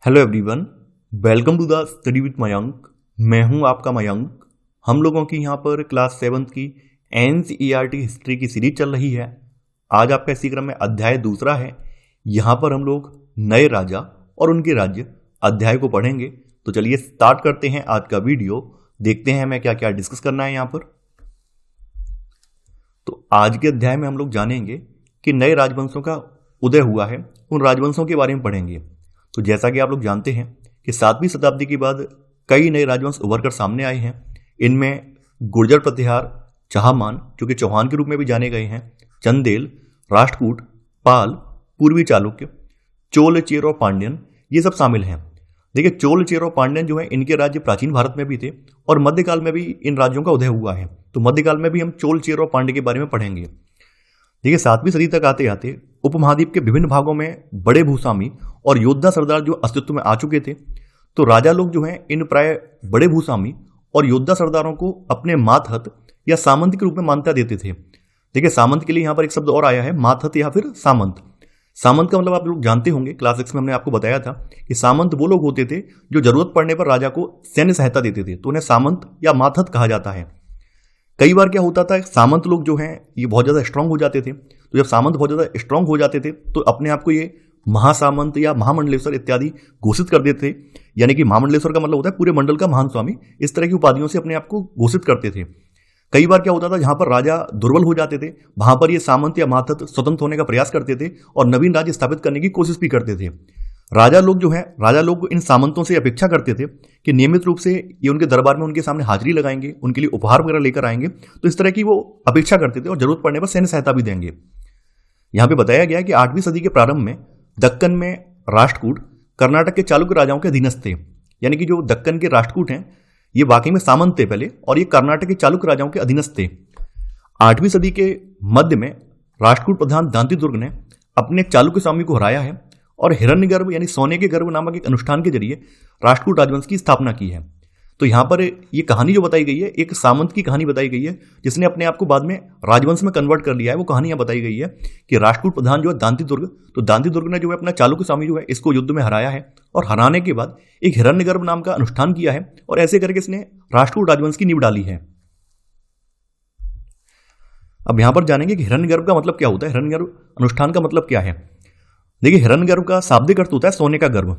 Hello everyone, welcome to the study with Mayank. मैं हूं आपका मयंक। हम लोगों की यहां पर क्लास 7th की एनसीईआरटी हिस्ट्री की सीरीज चल रही है। आज आपका इसी क्रम में अध्याय दूसरा है। यहां पर हम लोग नए राजा और उनके राज्य अध्याय को पढ़ेंगे। तो चलिए स्टार्ट करते हैं आज का वीडियो। देखते हैं हमें क्या क्या डिस्कस करना है यहाँ पर। तो आज के अध्याय में हम लोग जानेंगे कि नए राजवंशों का उदय हुआ है, उन राजवंशों के बारे में पढ़ेंगे। तो जैसा कि आप लोग जानते हैं कि 7वीं शताब्दी के बाद कई नए राजवंश उभर कर सामने आए हैं। इनमें गुर्जर प्रतिहार, चाहमान जो कि चौहान के रूप में भी जाने गए हैं, चंदेल, राष्ट्रकूट, पाल, पूर्वी चालुक्य, चोल, चेर और पांड्यन, ये सब शामिल हैं। देखिए, चोल, चेर और पांड्यन जो है इनके राज्य प्राचीन भारत में भी थे और मध्यकाल में भी इन राज्यों का उदय हुआ है। तो मध्यकाल में भी हम चोल, चेर और पांड्य के बारे में पढ़ेंगे। देखिए, 7वीं सदी तक आते आते उपमहाद्वीप के विभिन्न भागों में बड़े भूस्वामी और योद्धा सरदार जो अस्तित्व में आ चुके थे। तो राजा लोग जो हैं इन प्राय बड़े भूस्वामी और योद्धा सरदारों को अपने मातहत या सामंत के रूप में मान्यता देते थे। देखिए, सामंत के लिए यहाँ पर एक शब्द और आया है, मातहत या फिर सामंत। सामंत का मतलब आप लोग जानते होंगे, क्लास 6 में हमने आपको बताया था कि सामंत वो लोग होते थे जो जरूरत पड़ने पर राजा को सैन्य सहायता देते थे। तो उन्हें सामंत या मातहत कहा जाता है। कई बार क्या होता था, सामंत लोग जो हैं ये बहुत ज़्यादा स्ट्रांग हो जाते थे। तो जब सामंत बहुत ज़्यादा स्ट्रांग हो जाते थे तो अपने आप को ये महासामंत या महामंडलेश्वर इत्यादि घोषित कर देते थे। यानी कि महामंडलेश्वर का मतलब होता है पूरे मंडल का महान स्वामी। इस तरह की उपाधियों से अपने आप को घोषित करते थे। कई बार क्या होता था, जहां पर राजा दुर्बल हो जाते थे वहां पर ये सामंत या मातहत स्वतंत्र होने का प्रयास करते थे और नवीन राज्य स्थापित करने की कोशिश भी करते थे। राजा लोग इन सामंतों से अपेक्षा करते थे कि नियमित रूप से ये उनके दरबार में उनके सामने हाजिरी लगाएंगे, उनके लिए उपहार वगैरह लेकर आएंगे। तो इस तरह की वो अपेक्षा करते थे और जरूरत पड़ने पर सैन्य सहायता भी देंगे। यहाँ पे बताया गया है कि 8वीं सदी के प्रारंभ में दक्कन में राष्ट्रकूट कर्नाटक के चालुक्य राजाओं के अधीनस्थ थे। यानी कि जो दक्कन के राष्ट्रकूट हैं ये वाकई में सामंत थे पहले और ये कर्नाटक के चालुक्य राजाओं के अधीनस्थ थे। 8वीं सदी के मध्य में राष्ट्रकूट प्रधान दांती दुर्ग ने अपने चालुक्य स्वामी को हराया है और हिरण्यगर्भ यानी सोने के गर्भ नामक एक अनुष्ठान के जरिए राष्ट्रकूट राजवंश की स्थापना की है। तो यहाँ पर ये कहानी जो बताई गई है एक सामंत की कहानी बताई गई है जिसने अपने आप को बाद में राजवंश में कन्वर्ट कर लिया है। वो कहानी यहाँ बताई गई है कि राष्ट्रकूट प्रधान जो है दांती दुर्ग, तो दांती दुर्ग ने जो है अपना चालुक्य स्वामी जो है इसको युद्ध में हराया है और हराने के बाद एक हिरण्यगर्भ नाम का अनुष्ठान किया है और ऐसे करके इसने राष्ट्रकूट राजवंश की नींव डाली है। अब यहाँ पर जानेंगे कि हिरण्यगर्भ का मतलब क्या होता है, हिरण्यगर्भ अनुष्ठान का मतलब क्या है। देखिए, हिरण्यगर्भ का शाब्दिक अर्थ होता है सोने का गर्भ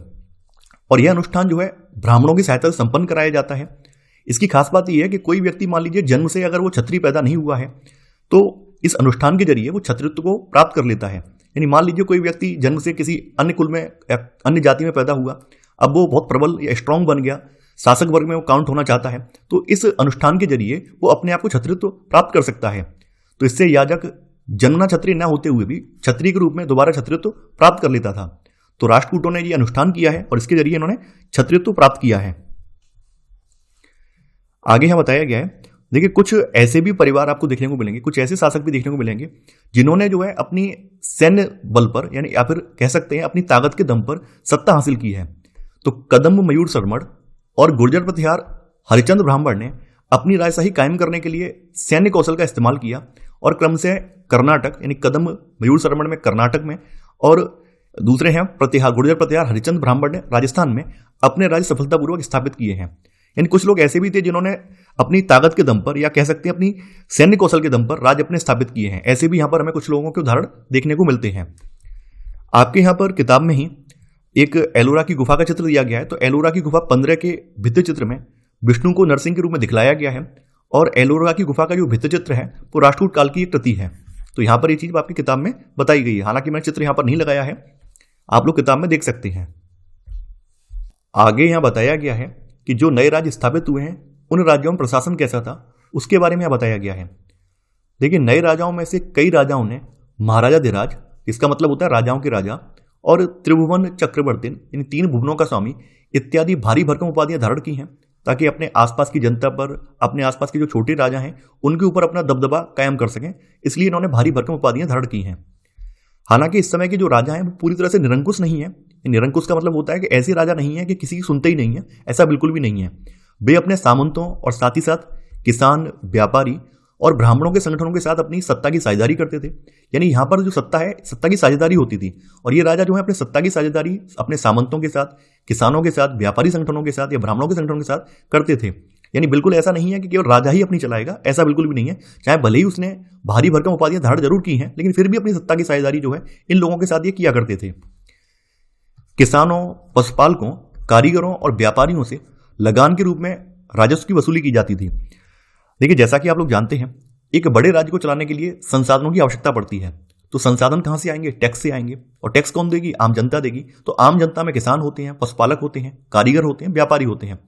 और यह अनुष्ठान जो है ब्राह्मणों की सहायता से संपन्न कराया जाता है। इसकी खास बात यह है कि कोई व्यक्ति मान लीजिए जन्म से अगर वो क्षत्रिय पैदा नहीं हुआ है तो इस अनुष्ठान के जरिए वो क्षत्रियत्व को प्राप्त कर लेता है। यानी मान लीजिए कोई व्यक्ति जन्म से किसी अन्य कुल में अन्य जाति में पैदा हुआ, अब वो बहुत प्रबल या स्ट्रांग बन गया, शासक वर्ग में वो काउंट होना चाहता है, तो इस अनुष्ठान के जरिए वो अपने आप को क्षत्रियत्व प्राप्त कर सकता है। तो इससे याजक जन्मना क्षत्रिय न होते हुए भी क्षत्रिय के रूप में दोबारा क्षत्रियत्व प्राप्त कर लेता था। तो राष्ट्रकूटों ने ये अनुष्ठान किया है और इसके जरिए इन्होंने क्षत्रियत्व प्राप्त किया है। आगे यहां बताया गया है, देखिए कुछ ऐसे भी परिवार आपको देखने को मिलेंगे, कुछ ऐसे शासक भी देखने को मिलेंगे जिन्होंने जो है अपनी सैन्य बल पर यानी या फिर कह सकते हैं अपनी ताकत के दम पर सत्ता हासिल की है। तो कदम्ब मयूर शर्मड़ और गुर्जर प्रतिहार हरिचंद्र ब्राह्मण ने अपनी राजशाही कायम करने के लिए सैन्य कौशल का इस्तेमाल किया और क्रम से कर्नाटक यानी कदम्ब मयूर शर्मण में कर्नाटक में और दूसरे हैं प्रतिहार गुर्जर प्रतिहार हरिचंद्र ब्राह्मण ने राजस्थान में अपने राज्य सफलतापूर्वक स्थापित किए हैं। यानी कुछ लोग ऐसे भी थे जिन्होंने अपनी ताकत के दम पर या कह सकते हैं अपनी सैन्य कौशल के दम पर राज्य अपने स्थापित किए हैं। ऐसे भी यहाँ पर हमें कुछ लोगों के उदाहरण देखने को मिलते हैं। आपके यहाँ पर किताब में ही एक एलोरा की गुफा का चित्र दिया गया है। तो एलोरा की गुफा 15 के भित्ति चित्र में विष्णु को नरसिंह के रूप में दिखलाया गया है और एलोरा की गुफा का जो भित्ति चित्र है वो राष्ट्रकूट काल की एक कृति है। तो यहाँ पर ये चीज आपकी किताब में बताई गई है। हालांकि मैंने चित्र यहाँ पर नहीं लगाया है, आप लोग किताब में देख सकते हैं। आगे यहां बताया गया है कि जो नए राज्य स्थापित हुए हैं उन राज्यों में प्रशासन कैसा था उसके बारे में यहां बताया गया है। देखिए, नए राजाओं में से कई राजाओं ने महाराजा धिराज, इसका मतलब होता है राजाओं के राजा, और त्रिभुवन चक्रवर्ती इन 3 भुवनों का स्वामी इत्यादि भारी भरकम उपाधियां धारण की हैं ताकि अपने आसपास की जनता पर, अपने आसपास के जो छोटे राजा हैं उनके ऊपर अपना दबदबा कायम कर सकें। इसलिए इन्होंने भारी भरकम उपाधियां धारण की हैं। हालांकि इस समय के जो राजा हैं वो पूरी तरह से निरंकुश नहीं है। निरंकुश का मतलब होता है कि ऐसे राजा नहीं है कि किसी की सुनते ही नहीं है, ऐसा बिल्कुल भी नहीं है। वे अपने सामंतों और साथ ही साथ किसान, व्यापारी और ब्राह्मणों के संगठनों के साथ अपनी सत्ता की साझेदारी करते थे। यानी यहाँ पर जो सत्ता है, सत्ता की साझेदारी होती थी और ये राजा जो है अपने सत्ता की साझेदारी अपने सामंतों के साथ, किसानों के साथ, व्यापारी संगठनों के साथ या ब्राह्मणों के संगठनों के साथ करते थे। यानी बिल्कुल ऐसा नहीं है कि केवल राजा ही अपनी चलाएगा, ऐसा बिल्कुल भी नहीं है। चाहे भले ही उसने भारी भरकम उपाधियां धारण जरूर की हैं, लेकिन फिर भी अपनी सत्ता की साझेदारी जो है इन लोगों के साथ ये किया करते थे। किसानों, पशुपालकों, कारीगरों और व्यापारियों से लगान के रूप में राजस्व की वसूली की जाती थी। देखिए, जैसा कि आप लोग जानते हैं, एक बड़े राज्य को चलाने के लिए संसाधनों की आवश्यकता पड़ती है। तो संसाधन कहां से आएंगे? टैक्स से आएंगे। और टैक्स कौन देगी? आम जनता देगी। तो आम जनता में किसान होते हैं, पशुपालक होते हैं, कारीगर होते हैं, व्यापारी होते हैं।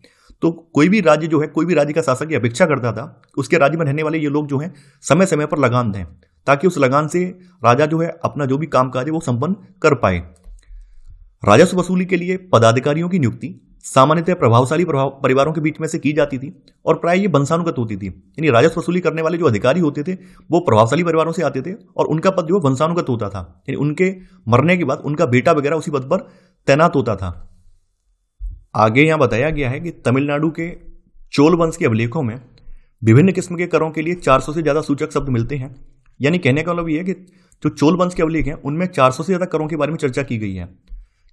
तो कोई भी राज्य जो है, कोई भी राज्य का शासक ये अपेक्षा करता था उसके राज्य में रहने वाले ये लोग जो हैं समय समय पर लगान दें, ताकि उस लगान से राजा जो है अपना जो भी कामकाज है वो संपन्न कर पाए। राजस्व वसूली के लिए पदाधिकारियों की नियुक्ति सामान्यतः प्रभावशाली परिवारों के बीच में से की जाती थी और प्राय ये वंशानुगत होती थी। यानी राजस्व वसूली करने वाले जो अधिकारी होते थे वो प्रभावशाली परिवारों से आते थे और उनका पद जो वंशानुगत होता था, यानी उनके मरने के बाद उनका बेटा वगैरह उसी पद पर तैनात होता था। आगे यहां बताया गया है कि तमिलनाडु के चोल वंश के अभिलेखों में विभिन्न किस्म के करों के लिए 400 से ज्यादा सूचक शब्द मिलते हैं। यानी कहने का मतलब ये है कि जो चोल वंश के अभिलेख हैं उनमें 400 से ज्यादा करों के बारे में चर्चा की गई है,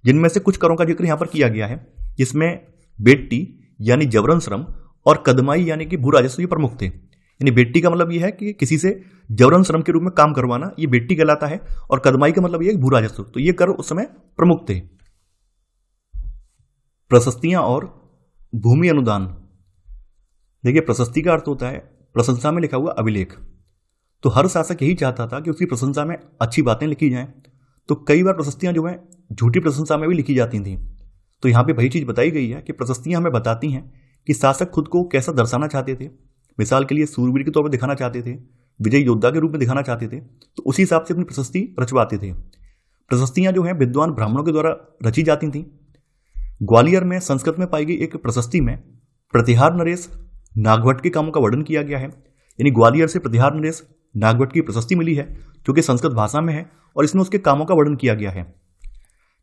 जिनमें से कुछ करों का जिक्र यहां पर किया गया है, जिसमें बेट्टी यानी जबरन श्रम और कदमाई यानी कि भू राजस्व ये प्रमुख थे। यानी बेट्टी का मतलब यह है कि किसी से जबरन श्रम के रूप में काम करवाना, ये बेट्टी कहलाता है। और कदमाई का मतलब यह है भू राजस्व। तो ये कर उस समय प्रमुख थे। प्रशस्तियां और भूमि अनुदान। देखिए, प्रशस्ति का अर्थ होता है प्रशंसा में लिखा हुआ अभिलेख। तो हर शासक यही चाहता था कि उसकी प्रशंसा में अच्छी बातें लिखी जाएं। तो कई बार प्रशस्तियां जो है झूठी प्रशंसा में भी लिखी जाती थी। तो यहाँ पे वही चीज बताई गई है कि प्रशस्तियां हमें बताती हैं कि शासक खुद को कैसा दर्शाना चाहते थे। मिसाल के लिए सूरवीर के तौर पर दिखाना चाहते थे, विजय योद्धा के रूप में दिखाना चाहते थे, तो उसी हिसाब से अपनी प्रशस्ति रचवाते थे। प्रशस्तियां जो है विद्वान ब्राह्मणों के द्वारा रची जाती थी। ग्वालियर में संस्कृत में पाई गई एक प्रशस्ति में प्रतिहार नरेश नागभट्ट के कामों का वर्णन किया गया है। यानी ग्वालियर से प्रतिहार नरेश नागभट्ट की प्रशस्ति मिली है, जो कि संस्कृत भाषा में है और इसमें उसके कामों का वर्णन किया गया है।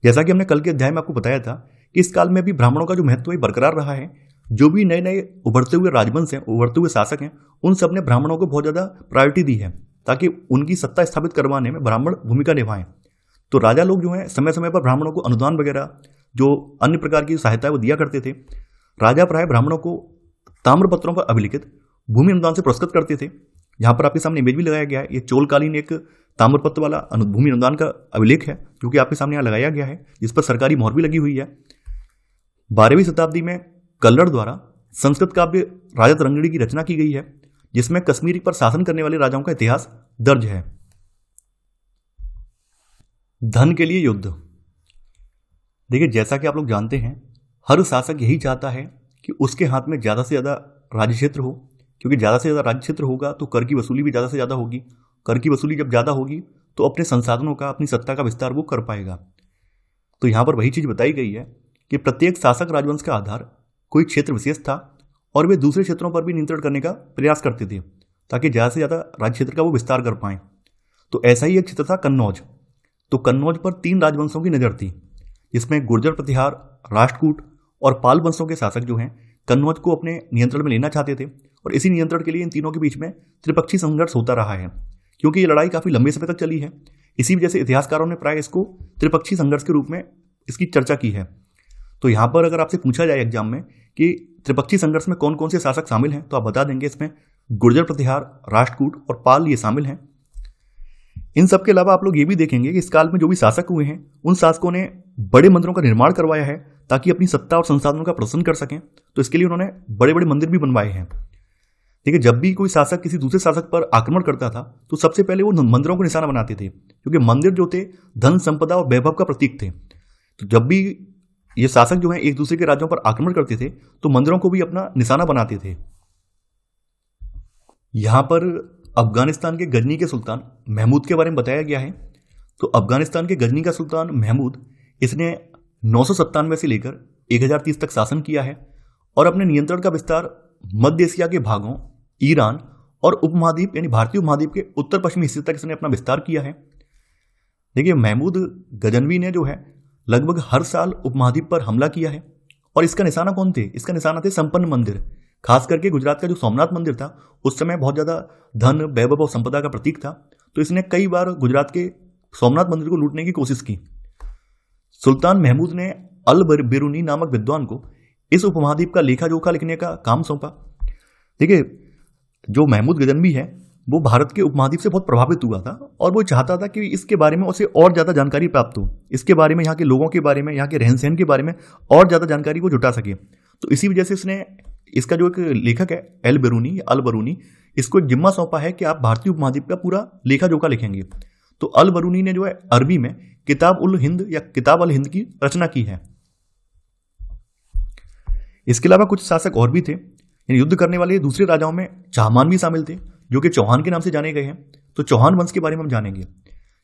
जैसा कि हमने कल के अध्याय में आपको बताया था कि इस काल में भी ब्राह्मणों का जो महत्व है बरकरार रहा है। जो भी नए नए उभरते हुए राजवंश हैं, उभरते हुए शासक हैं, उन सब ने ब्राह्मणों को बहुत ज्यादा प्रायोरिटी दी है, ताकि उनकी सत्ता स्थापित करवाने में ब्राह्मण भूमिका निभाएं। तो राजा लोग जो है समय समय पर ब्राह्मणों को अनुदान वगैरह जो अन्य प्रकार की सहायता है वो दिया करते थे। राजा प्राय ब्राह्मणों को ताम्रपत्रों पर अभिलिखित भूमि अनुदान से पुरस्कृत करते थे। यहाँ पर आपके सामने इमेज भी लगाया गया है। ये चोलकालीन एक ताम्रपत्र वाला भूमि अनुदान का अभिलेख है, जो कि आपके सामने यहाँ लगाया गया है, जिस पर सरकारी मोहर भी लगी हुई है। 12वीं शताब्दी में कल्लड़ द्वारा संस्कृत काव्य राजतरंगिणी की रचना की गई है, जिसमें कश्मीर पर शासन करने वाले राजाओं का इतिहास दर्ज है। धन के लिए युद्ध। देखिए, जैसा कि आप लोग जानते हैं, हर शासक यही चाहता है कि उसके हाथ में ज्यादा से ज्यादा राज्य क्षेत्र हो, क्योंकि ज्यादा से ज्यादा राज्य क्षेत्र होगा तो कर की वसूली भी ज्यादा से ज्यादा होगी। कर की वसूली जब ज्यादा होगी तो अपने संसाधनों का, अपनी सत्ता का विस्तार वो कर पाएगा। तो यहां पर वही चीज बताई गई है कि प्रत्येक शासक राजवंश का आधार कोई क्षेत्र विशेष था और वे दूसरे क्षेत्रों पर भी नियंत्रण करने का प्रयास करते थे, ताकि ज्यादा से ज्यादा राज्य क्षेत्र का वो विस्तार कर पाए। तो ऐसा ही एक क्षेत्र था कन्नौज। तो कन्नौज पर 3 राजवंशों की नजर थी, जिसमें गुर्जर प्रतिहार, राष्ट्रकूट और पाल वंशों के शासक जो हैं कन्नौज को अपने नियंत्रण में लेना चाहते थे। और इसी नियंत्रण के लिए इन तीनों के बीच में त्रिपक्षीय संघर्ष होता रहा है, क्योंकि ये लड़ाई काफी लंबे समय तक चली है। इसी वजह से इतिहासकारों ने प्राय इसको त्रिपक्षीय संघर्ष के रूप में इसकी चर्चा की है। तो यहाँ पर अगर आपसे पूछा जाए एग्जाम में कि त्रिपक्षीय संघर्ष में कौन कौन से शासक शामिल हैं, तो आप बता देंगे इसमें गुर्जर प्रतिहार, राष्ट्रकूट और पाल ये शामिल हैं। इन सब के अलावा आप लोग ये भी देखेंगे कि इस काल में जो भी शासक हुए हैं उन शासकों ने बड़े मंदिरों का निर्माण करवाया है, ताकि अपनी सत्ता और संसाधनों का प्रदर्शन कर सकें। तो इसके लिए उन्होंने बड़े बड़े मंदिर भी बनवाए हैं। देखिए, जब भी कोई शासक किसी दूसरे शासक पर आक्रमण करता था तो सबसे पहले वो मंदिरों को निशाना बनाते थे, क्योंकि मंदिर जो थे धन संपदा और वैभव का प्रतीक थे। तो जब भी ये शासक जो है एक दूसरे के राज्यों पर आक्रमण करते थे तो मंदिरों को भी अपना निशाना बनाते थे। यहां पर अफगानिस्तान के गजनी के सुल्तान महमूद के बारे में बताया गया है। तो अफगानिस्तान के गजनी का सुल्तान महमूद, इसने 997 से लेकर 1030 तक शासन किया है और अपने नियंत्रण का विस्तार मध्य एशिया के भागों, ईरान और उपमहाद्वीप यानी भारतीय उपमहाद्वीप के उत्तर पश्चिमी हिस्से तक इसने अपना विस्तार किया है। देखिए, महमूद गजनवी ने जो है लगभग हर साल उपमहाद्वीप पर हमला किया है। और इसका निशाना कौन थे? इसका निशाना थे संपन्न मंदिर। खास करके गुजरात का जो सोमनाथ मंदिर था उस समय बहुत ज्यादा धन, वैभव और संपदा का प्रतीक था। तो इसने कई बार गुजरात के सोमनाथ मंदिर को लूटने की कोशिश की। सुल्तान महमूद ने अल बिरूनी नामक विद्वान को इस उपमहाद्वीप का लेखा जोखा लिखने का काम सौंपा। देखिए, जो महमूद गजनवी है वो भारत के उपमहाद्वीप से बहुत प्रभावित हुआ था और वो चाहता था कि इसके बारे में उसे और ज़्यादा जानकारी प्राप्त हो, इसके बारे में, यहाँ के लोगों के बारे में, यहाँ के रहन सहन के बारे में और ज़्यादा जानकारी को जुटा सके। तो इसी वजह से इसने, इसका जो एक लेखक है अल बरूनी, इसको एक जिम्मा सौंपा है कि आप भारतीय उपमहाद्वीप का पूरा लेखा जोखा लिखेंगे। तो अल बरूनी ने जो है अरबी में किताब उल हिंद या किताब अल हिंद की रचना की है। इसके अलावा कुछ शासक और भी थे। युद्ध करने वाले दूसरे राजाओं में चाहमान भी शामिल थे, जो कि चौहान के नाम से जाने गए हैं। तो चौहान वंश के बारे में हम जानेंगे।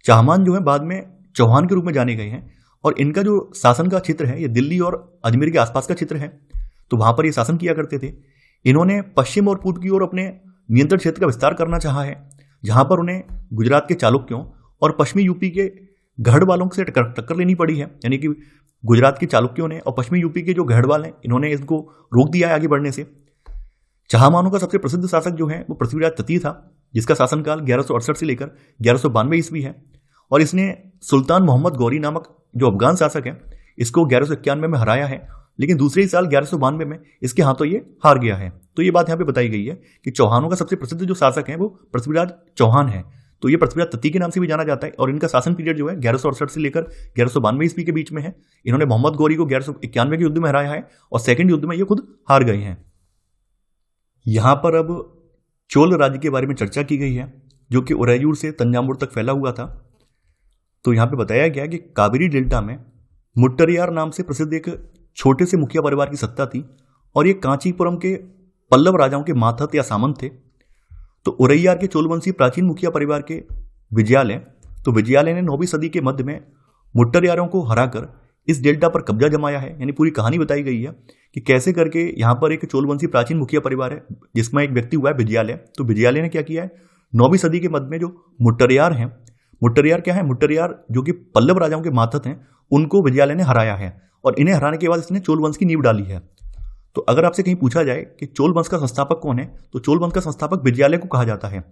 चाहमान जो है बाद में चौहान के रूप में जाने गए हैं और इनका जो शासन का क्षेत्र है ये दिल्ली और अजमेर के आसपास का क्षेत्र है। तो वहां पर ये शासन किया करते थे। इन्होंने पश्चिम और पूर्व की ओर अपने नियंत्रण क्षेत्र का विस्तार करना चाहा है, जहां पर उन्हें गुजरात के चालुक्यों और पश्चिमी यूपी के गढ़ वालों से टक्कर लेनी पड़ी है। यानी कि गुजरात के चालुक्यों ने और पश्चिमी यूपी के जो गढ़वाल हैं, इन्होंने इसको रोक दिया है आगे बढ़ने से। चाहमानों का सबसे प्रसिद्ध शासक जो है वो पृथ्वीराज तृतीय था, जिसका शासनकाल 1168 से लेकर 1192 ईस्वी है। और इसने सुल्तान मोहम्मद गौरी नामक जो अफगान शासक है, इसको 1191 में हराया है, लेकिन दूसरे ही साल 1192 में इसके हाथों ये हार गया है। तो ये बात यहाँ पे बताई गई है कि चौहानों का सबसे प्रसिद्ध जो शासक है वो पृथ्वीराज चौहान है। तो ये पृथ्वीराज तृतीय के नाम से भी जाना जाता है और इनका शासन पीरियड जो है 1168 से लेकर 1192 ईस्वी के बीच में है। इन्होंने मोहम्मद गौरी को 1191 के युद्ध में हराया है और सेकंड युद्ध में ये खुद हार गए हैं। यहां पर अब चोल राज्य के बारे में चर्चा की गई है, जो कि उरैयूर से तंजावुर तक फैला हुआ था। तो यहां पे बताया गया कि कावेरी डेल्टा में मुट्टरियार नाम से प्रसिद्ध एक छोटे से मुखिया परिवार की सत्ता थी और ये कांचीपुरम के पल्लव राजाओं के मातहत या सामंत थे। तो उरैयार के चोलवंशी प्राचीन मुखिया परिवार के विजयालय ने 9वीं सदी के मध्य में मुट्टरियारों को हराकर इस डेल्टा पर कब्जा जमाया है। यानी पूरी कहानी बताई गई है कि कैसे करके यहाँ पर एक चोलवंशी प्राचीन मुखिया परिवार है, जिसमें एक व्यक्ति हुआ है विजयालय। तो विजयालय ने क्या किया है, 9वीं सदी के मध्य में जो मुट्टरियार हैं, मुट्टरियार क्या है, मुट्टरियार जो कि पल्लव राजाओं के मातहत हैं, उनको विजयालय ने हराया है और इन्हें हराने के बाद इसने चोल वंश की नींव डाली है। तो अगर आपसे कहीं पूछा जाए कि चोल वंश का संस्थापक कौन है, तो चोल वंश का संस्थापक विजयालय को कहा जाता है।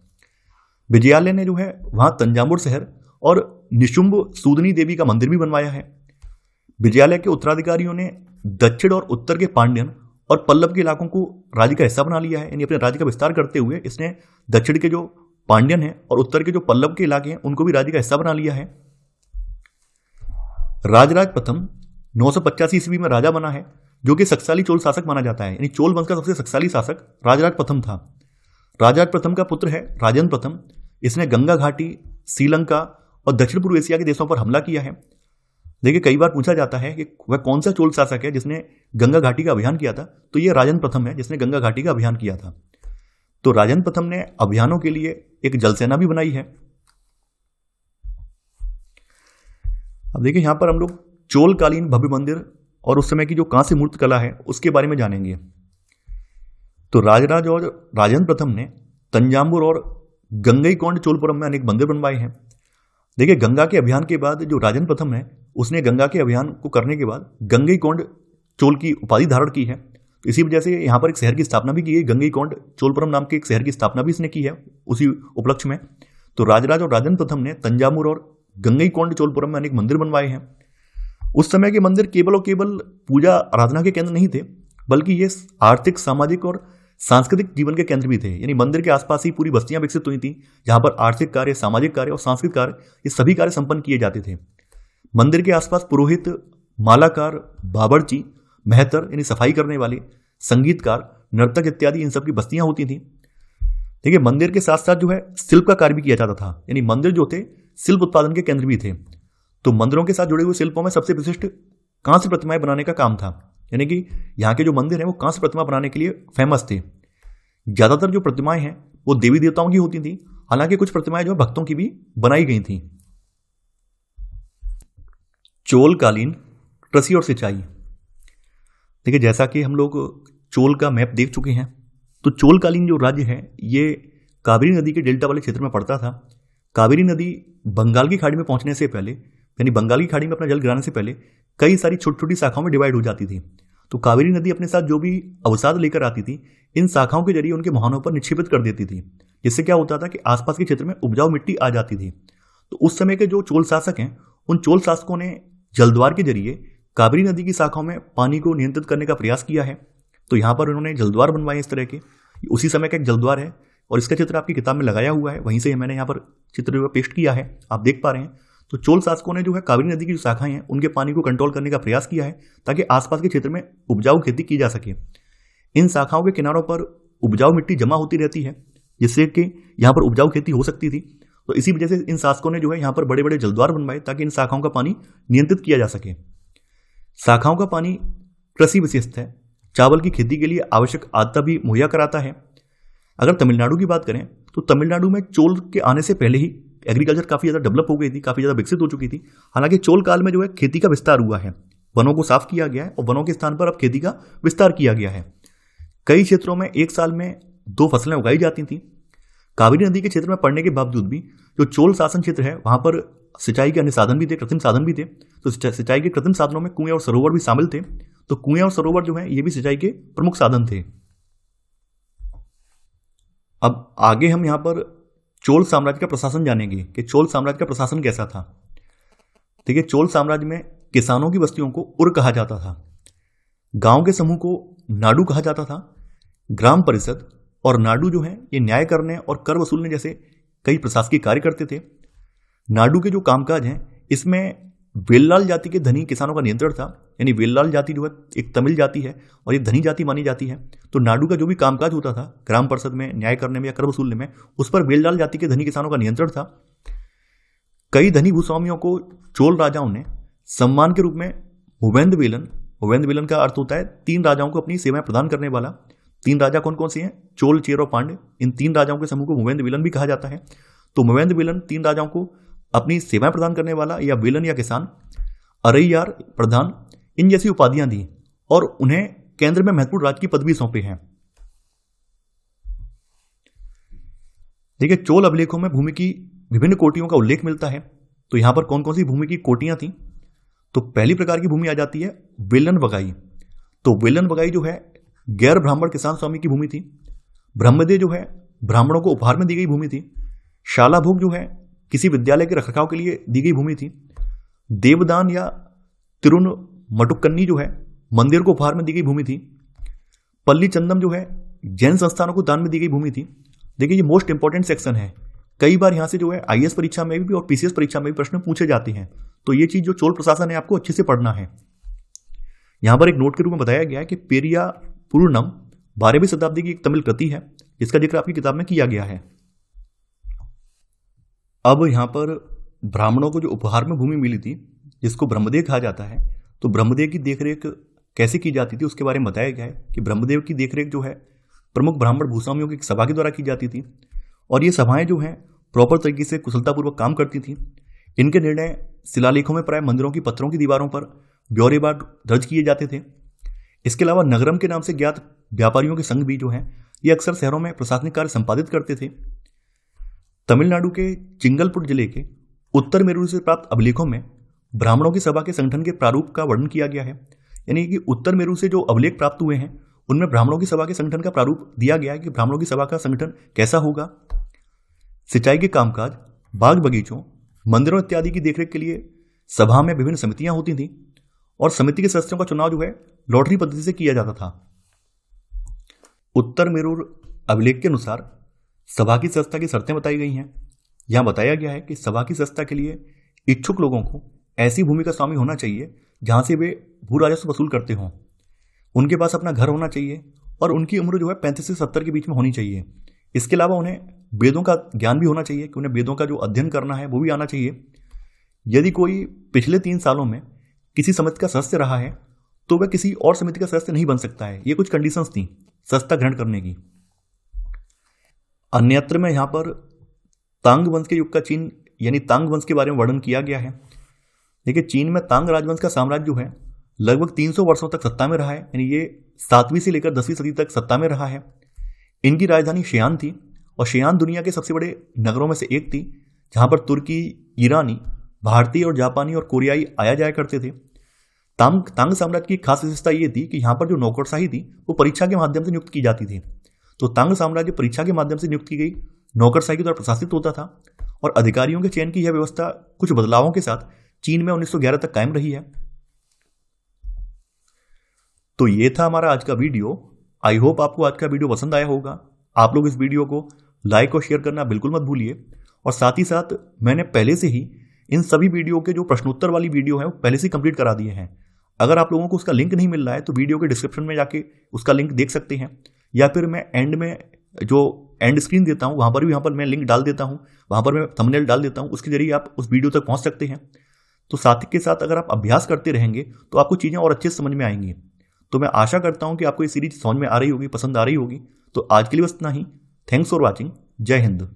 विजयालय ने जो है वहां तंजावुर शहर और निशुंभ सूदनी देवी का मंदिर भी बनवाया है। विजयालय के उत्तराधिकारियों ने दक्षिण और उत्तर के पांड्यन और पल्लव के इलाकों को राज्य का हिस्सा बना लिया है। यानी अपने राज्य का विस्तार करते हुए इसने दक्षिण के जो पांड्यन हैं और उत्तर के जो पल्लव के इलाके हैं उनको भी राज्य का हिस्सा बना लिया है। राजराज प्रथम 985 ईस्वी में राजा बना है, जो कि शक्तिशाली चोल शासक माना जाता है। यानी चोल वंश का सबसे शक्तिशाली शासक राजराज प्रथम था। राजराज प्रथम का पुत्र है राजेंद्र प्रथम। इसने गंगा घाटी, श्रीलंका और दक्षिण पूर्व एशिया के देशों पर हमला किया है। देखिए, कई बार पूछा जाता है कि वह कौन सा चोल शासक है जिसने गंगा घाटी का अभियान किया था, तो यह राजेंद्र प्रथम है जिसने गंगा घाटी का अभियान किया था। तो राजेंद्र प्रथम ने अभियानों के लिए एक जलसेना भी बनाई है। अब देखिए, यहां पर हम लोग चोलकालीन भव्य मंदिर और उस समय की जो कांस्य मूर्ति कला है उसके बारे में जानेंगे। तो राजराज और राजेंद्र प्रथम ने तंजावुर और गंगईकोंड चोलपुरम में अनेक मंदिर बनवाए हैं। देखिए, गंगा के अभियान के बाद जो राजेंद्र प्रथम है उसने गंगा के अभियान को करने के बाद गंगईकोंड चोल की उपाधि धारण की है। तो इसी वजह से यहाँ पर एक शहर की स्थापना भी की है, गंगईकोंड चोलपुरम नाम के एक शहर की स्थापना भी इसने की है उसी उपलक्ष्य में। तो राजराज और राजेंद्र प्रथम ने तंजावुर और गंगईकोंड चोलपुरम में अनेक मंदिर बनवाए हैं। उस समय के मंदिर केवल और केवल पूजा आराधना के केंद्र नहीं थे, बल्कि ये आर्थिक, सामाजिक और सांस्कृतिक जीवन के केंद्र भी थे। यानी मंदिर के आसपास ही पूरी बस्तियां विकसित हुई थी, जहां पर आर्थिक कार्य, सामाजिक कार्य और सांस्कृतिक कार्य, ये सभी कार्य संपन्न किए जाते थे। मंदिर के आसपास पुरोहित, मालाकार, बाबरची, मेहतर यानी सफाई करने वाले, संगीतकार, नर्तक इत्यादि इन सब की बस्तियां होती थी। देखिए, मंदिर के साथ साथ जो है शिल्प का कार्य भी किया जाता था। यानी मंदिर जो थे शिल्प उत्पादन के केंद्र भी थे। तो मंदिरों के साथ जुड़े हुए शिल्पों में सबसे विशिष्ट कांस्य प्रतिमाएं बनाने का काम था। यानी कि यहाँ के जो मंदिर हैं वो कांस्य प्रतिमा बनाने के लिए फेमस थे। ज्यादातर जो प्रतिमाएं हैं वो देवी देवताओं की होती थी, हालांकि कुछ प्रतिमाएं जो भक्तों की भी बनाई गई थी। चोलकालीन कृषि और सिंचाई। देखिए, जैसा कि हम लोग चोल का मैप देख चुके हैं, तो चोलकालीन जो राज्य है ये कावेरी नदी के डेल्टा वाले क्षेत्र में पड़ता था। कावेरी नदी बंगाल की खाड़ी में पहुंचने से पहले, यानी बंगाल की खाड़ी में अपना जल गिराने से पहले, कई सारी छोटी छोटी शाखाओं में डिवाइड हो जाती थी। तो कावेरी नदी अपने साथ जो भी अवसाद लेकर आती थी, इन शाखाओं के जरिए उनके मुहानों पर निक्षेपित कर देती थी, जिससे क्या होता था कि आसपास के क्षेत्र में उपजाऊ मिट्टी आ जाती थी। तो उस समय के जो चोल शासक हैं, उन चोल शासकों ने जलद्वार के जरिए कावेरी नदी की शाखाओं में पानी को नियंत्रित करने का प्रयास किया है। तो यहाँ पर उन्होंने जलद्वार बनवाए इस तरह के, उसी समय का एक जलद्वार है और इसका चित्र आपकी किताब में लगाया हुआ है, वहीं से मैंने यहाँ पर चित्र पेस्ट किया है, आप देख पा रहे हैं। तो चोल शासकों ने जो है कावेरी नदी की जो शाखाएं हैं उनके पानी को कंट्रोल करने का प्रयास किया है ताकि आसपास के क्षेत्र में उपजाऊ खेती की जा सके। इन शाखाओं के किनारों पर उपजाऊ मिट्टी जमा होती रहती है जिससे कि यहाँ पर उपजाऊ खेती हो सकती थी। तो इसी वजह से इन शासकों ने जो है यहाँ पर बड़े बड़े जलद्वार बनवाए ताकि इन शाखाओं का पानी नियंत्रित किया जा सके। शाखाओं का पानी कृषि विशिष्ट है, चावल की खेती के लिए आवश्यक आर्द्रता भी मुहैया कराता है। अगर तमिलनाडु की बात करें तो तमिलनाडु में चोल के आने से पहले ही एग्रीकल्चर काफ़ी ज़्यादा डेवलप हो गई थी, काफ़ी ज़्यादा विकसित हो चुकी थी। हालांकि चोल काल में जो है खेती का विस्तार हुआ है, वनों को साफ किया गया है और वनों के स्थान पर अब खेती का विस्तार किया गया है। कई क्षेत्रों में एक साल में 2 फसलें उगाई जाती थी। कावेरी नदी के क्षेत्र में पड़ने के बावजूद भी जो चोल शासन क्षेत्र है वहां पर सिंचाई के अन्य साधन भी थे, कृत्रिम साधन भी थे। तो सिंचाई के कृत्रिम साधनों में कुएं और सरोवर भी शामिल थे। तो कुएं और सरोवर जो है ये भी सिंचाई के प्रमुख साधन थे। अब आगे हम यहाँ पर चोल साम्राज्य का प्रशासन जानेंगे कि चोल साम्राज्य का प्रशासन कैसा था। देखिए, चोल साम्राज्य में किसानों की बस्तियों को उर कहा जाता था, गांव के समूह को नाडु कहा जाता था, ग्राम परिषद और नाडु जो है ये न्याय करने और कर वसूलने जैसे कई प्रशासकीय कार्य करते थे। नाडु के जो कामकाज हैं इसमें वेल्लाल जाति के धनी किसानों का नियंत्रण था, यानी वेल्लाल जाति जो है एक तमिल जाति है और एक धनी जाति मानी जाती है। तो नाडु का जो भी कामकाज होता था ग्राम परिषद में न्याय करने में या कर वसूलने में, उस पर वेल्लाल जाति के धनी किसानों का नियंत्रण था। कई धनी भूस्वामियों को चोल राजाओं ने सम्मान के रूप में मुवेंद वेलन का अर्थ होता है 3 राजाओं को अपनी सेवाएं प्रदान करने वाला। 3 राजा कौन कौन से हैं? चोल, चेर और पांड्य। इन 3 राजाओं के समूह को मुवेंद वेलन भी कहा जाता है। तो मुवेंद वेलन 3 राजाओं को अपनी सेवाएं प्रदान करने वाला या वेलन या किसान, अरैयार प्रधान, इन जैसी उपाधियां दी और उन्हें केंद्र में महत्वपूर्ण राज की पदवी सौंपे हैं। देखिए, चोल अभिलेखों में भूमि की विभिन्न कोटियों का उल्लेख मिलता है। तो यहां पर कौन कौन सी भूमि की कोटियां थी? तो पहली प्रकार की भूमि आ जाती है वेलन वगाई। तो वेलन वगाई जो है गैर ब्राह्मण किसान स्वामी की भूमि थी। ब्रह्मदे जो है ब्राह्मणों को उपहार में दी गई भूमि थी। शाला भोग जो है किसी विद्यालय के रखरखाव के लिए दी गई भूमि थी। देवदान या तिरुन मटुकन्नी जो है मंदिर को उपहार में दी गई भूमि थी। पल्ली चंदम जो है जैन संस्थानों को दान में दी गई भूमि थी। देखिए, ये मोस्ट इंपॉर्टेंट सेक्शन है। कई बार यहां से जो है आईएएस परीक्षा में भी और पीसीएस परीक्षा में भी प्रश्न पूछे जाते हैं। तो ये चीज जो चोल प्रशासन है आपको अच्छे से पढ़ना है। यहां पर एक नोट के रूप में बताया गया है कि पेरिया पुरुनम 12वीं शताब्दी की एक तमिल कृति है जिसका जिक्र आपकी किताब में किया गया है। अब यहां पर ब्राह्मणों को जो उपहार में भूमि मिली थी जिसको ब्रह्मदेव कहा जाता है, तो ब्रह्मदेव की देखरेख कैसे की जाती थी उसके बारे में बताया गया है कि ब्रह्मदेव की देखरेख जो है प्रमुख ब्राह्मण भूस्वामियों की एक सभा के द्वारा की जाती थी और ये सभाएं जो हैं प्रॉपर तरीके से कुशलतापूर्वक काम करती थी। इनके निर्णय शिलालेखों में प्राय मंदिरों की पत्थरों की दीवारों पर ब्यौरेवार दर्ज किए जाते थे। इसके अलावा नगरम के नाम से ज्ञात व्यापारियों के संघ भी जो हैं ये अक्सर शहरों में प्रशासनिक कार्य संपादित करते थे। तमिलनाडु के चिंगलपुर जिले के उत्तर मेरूर से प्राप्त अभिलेखों में ब्राह्मणों की सभा के संगठन के प्रारूप का वर्णन किया गया है। यानी कि उत्तर मेरूर से जो अभिलेख प्राप्त हुए हैं उनमें ब्राह्मणों की सभा के संगठन का प्रारूप दिया गया है कि ब्राह्मणों की सभा का संगठन कैसा होगा। सिंचाई के कामकाज, बाग बगीचों, मंदिरों इत्यादि की देखरेख के लिए सभा में विभिन्न समितियां होती थी और समिति के सदस्यों का चुनाव जो है लॉटरी पद्धति से किया जाता था। उत्तर मेरूर अभिलेख के अनुसार सभा की सदस्यता की शर्तें बताई गई हैं। यहां बताया गया है कि सभा की सदस्यता के लिए इच्छुक लोगों को ऐसी भूमि का स्वामी होना चाहिए जहां से वे भू राजस्व वसूल करते हों, उनके पास अपना घर होना चाहिए और उनकी उम्र जो है 35 से 70 के बीच में होनी चाहिए। इसके अलावा उन्हें वेदों का ज्ञान भी होना चाहिए कि उन्हें वेदों का जो अध्ययन करना है वो भी आना चाहिए। यदि कोई पिछले 3 सालों में किसी समिति का सदस्य रहा है तो वह किसी और समिति का सदस्य नहीं बन सकता है। ये कुछ कंडीशंस थी सदस्यता ग्रहण करने की। अन्यत्र में यहाँ पर तांग वंश के युग का चीन यानी तांग वंश के बारे में वर्णन किया गया है। देखिए, चीन में तांग राजवंश का साम्राज्य जो है लगभग 300 वर्षों तक सत्ता में रहा है। यानी ये 7वीं से लेकर 10वीं सदी तक सत्ता में रहा है। इनकी राजधानी शेयान थी और शेयान दुनिया के सबसे बड़े नगरों में से एक थी जहां पर तुर्की, ईरानी, भारतीय और जापानी और कोरियाई आया जाया करते थे। तांग साम्राज्य की खास विशेषता ये थी कि यहाँ पर जो नौकरशाही थी वो परीक्षा के माध्यम से नियुक्त की जाती थी। तो तांग साम्राज्य परीक्षा के माध्यम से नियुक्त की गई नौकरशाही के द्वारा प्रशासित होता था और अधिकारियों के चयन की यह व्यवस्था कुछ बदलावों के साथ चीन में 1911 तक कायम रही है। तो ये था हमारा आज का वीडियो। आई होप आपको आज का वीडियो पसंद आया होगा। आप लोग इस वीडियो को लाइक और शेयर करना बिल्कुल मत भूलिए। और साथ ही साथ मैंने पहले से ही इन सभी वीडियो के जो प्रश्नोत्तर वाली वीडियो है वो पहले से कंप्लीट करा दिए हैं। अगर आप लोगों को उसका लिंक नहीं मिल रहा है तो वीडियो के डिस्क्रिप्शन में जाके उसका लिंक देख सकते हैं, या फिर मैं एंड में जो एंड स्क्रीन देता हूँ वहाँ पर मैं लिंक डाल देता हूँ, वहाँ पर मैं थंबनेल डाल देता हूँ, उसके जरिए आप उस वीडियो तक पहुँच सकते हैं। तो साथ के साथ अगर आप अभ्यास करते रहेंगे तो आपको चीज़ें और अच्छे से समझ में आएंगी। तो मैं आशा करता हूँ कि आपको ये सीरीज समझ में आ रही होगी, पसंद आ रही होगी। तो आज के लिए बस इतना ही। Thanks for watching. जय हिंद।